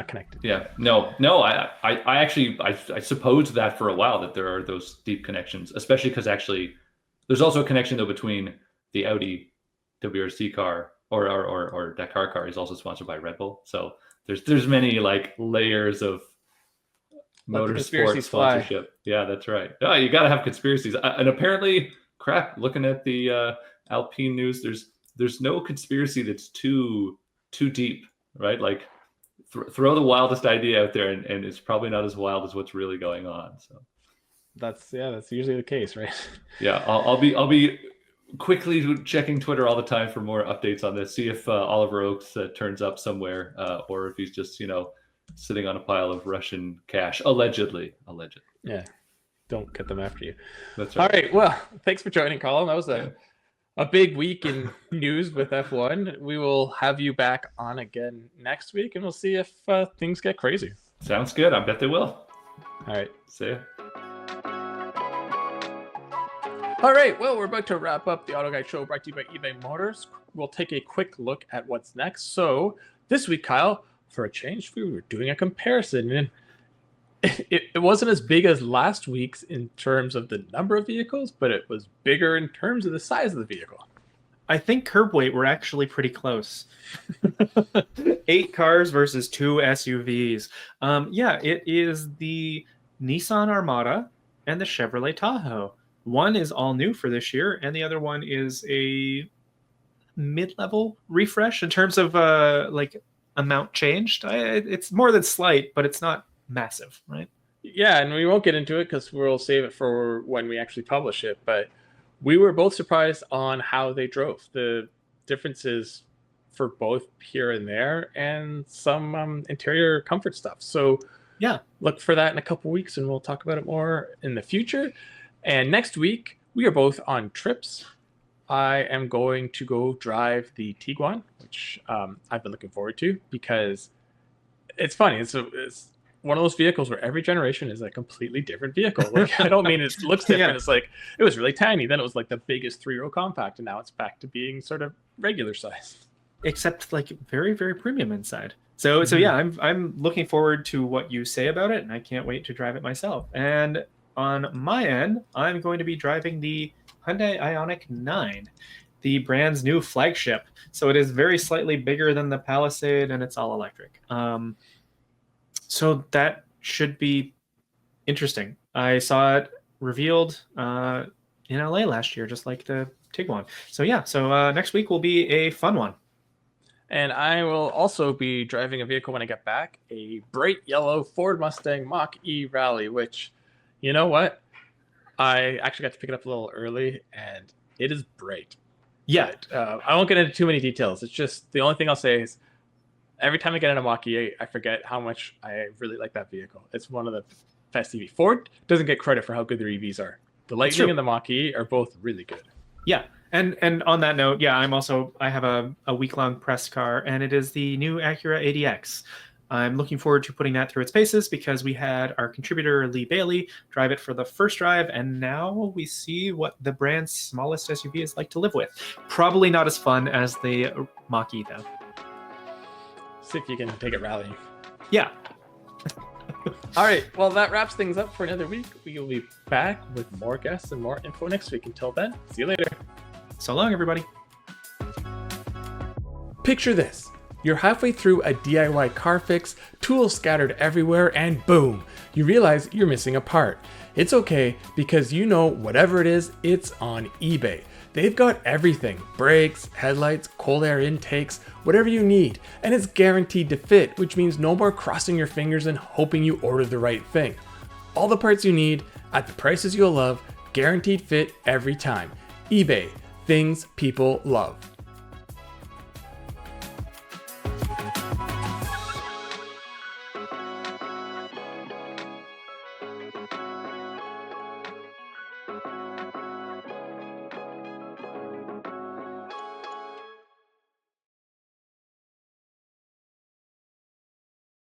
connected. Yeah. No. I actually supposed that for a while that there are those deep connections, especially because actually there's also a connection though between the Audi WRC car or Dakar car is also sponsored by Red Bull. So there's many like layers of motorsport sponsorship. Yeah, that's right. Oh, you got to have conspiracies. And apparently, looking at the Alpine news, there's no conspiracy that's too deep, right? Like throw the wildest idea out there, and it's probably not as wild as what's really going on. So that's usually the case, right? Yeah, I'll be quickly checking Twitter all the time for more updates on this. See if Oliver Oaks turns up somewhere, or if he's just sitting on a pile of Russian cash, allegedly. Yeah. don't get them after you. That's All right. right. Well, thanks for joining, Colum. That was a big week in news with F1. We will have you back on again next week, and we'll see if things get crazy. Sounds good. I bet they will. All right. See ya. All right. Well, we're about to wrap up the Auto Guide show brought to you by eBay Motors. We'll take a quick look at what's next. So this week, Kyle, for a change, we were doing a comparison, and it wasn't as big as last week's in terms of the number of vehicles, but it was bigger in terms of the size of the vehicle. I think curb weight were actually pretty close. 8 cars versus 2 SUVs. Yeah, it is the Nissan Armada and the Chevrolet Tahoe. One is all new for this year, and the other one is a mid-level refresh in terms of like amount changed. It's more than slight, but it's not massive, right? Yeah, and we won't get into it because we'll save it for when we actually publish it. But we were both surprised on how they drove. The differences for both here and there, and some interior comfort stuff. So yeah, look for that in a couple weeks, and we'll talk about it more in the future. And next week, we are both on trips. I am going to go drive the Tiguan, which I've been looking forward to because it's funny. It's one of those vehicles where every generation is a completely different vehicle. Like, I don't mean it looks different. Yeah. It's like it was really tiny. Then it was like the biggest 3-row compact, and now it's back to being sort of regular size. Except like very, very premium inside. So yeah, I'm looking forward to what you say about it, and I can't wait to drive it myself. And on my end, I'm going to be driving the Hyundai Ioniq 9, the brand's new flagship. So it is very slightly bigger than the Palisade, and it's all electric. So that should be interesting. I saw it revealed in LA last year, just like the Tiguan. So yeah, so next week will be a fun one. And I will also be driving a vehicle when I get back, a bright yellow Ford Mustang Mach-E Rally, which, you know what? I actually got to pick it up a little early, and it is bright. Yeah. But, I won't get into too many details. It's just the only thing I'll say is every time I get in a Mach-E, I forget how much I really like that vehicle. It's one of the best EVs. Ford doesn't get credit for how good their EVs are. The Lightning and the Mach-E are both really good. Yeah. And on that note, yeah, I have a week-long press car, and it is the new Acura ADX. I'm looking forward to putting that through its paces because we had our contributor, Lee Bailey, drive it for the first drive, and now we see what the brand's smallest SUV is like to live with. Probably not as fun as the Mach-E, though. See if you can take it rallying. Yeah. All right. Well, that wraps things up for another week. We will be back with more guests and more info next week. Until then, see you later. So long, everybody. Picture this. You're halfway through a DIY car fix, tools scattered everywhere, and boom, you realize you're missing a part. It's okay because you know whatever it is, it's on eBay. They've got everything, brakes, headlights, cold air intakes, whatever you need, and it's guaranteed to fit, which means no more crossing your fingers and hoping you ordered the right thing. All the parts you need at the prices you'll love, guaranteed fit every time. eBay, things people love.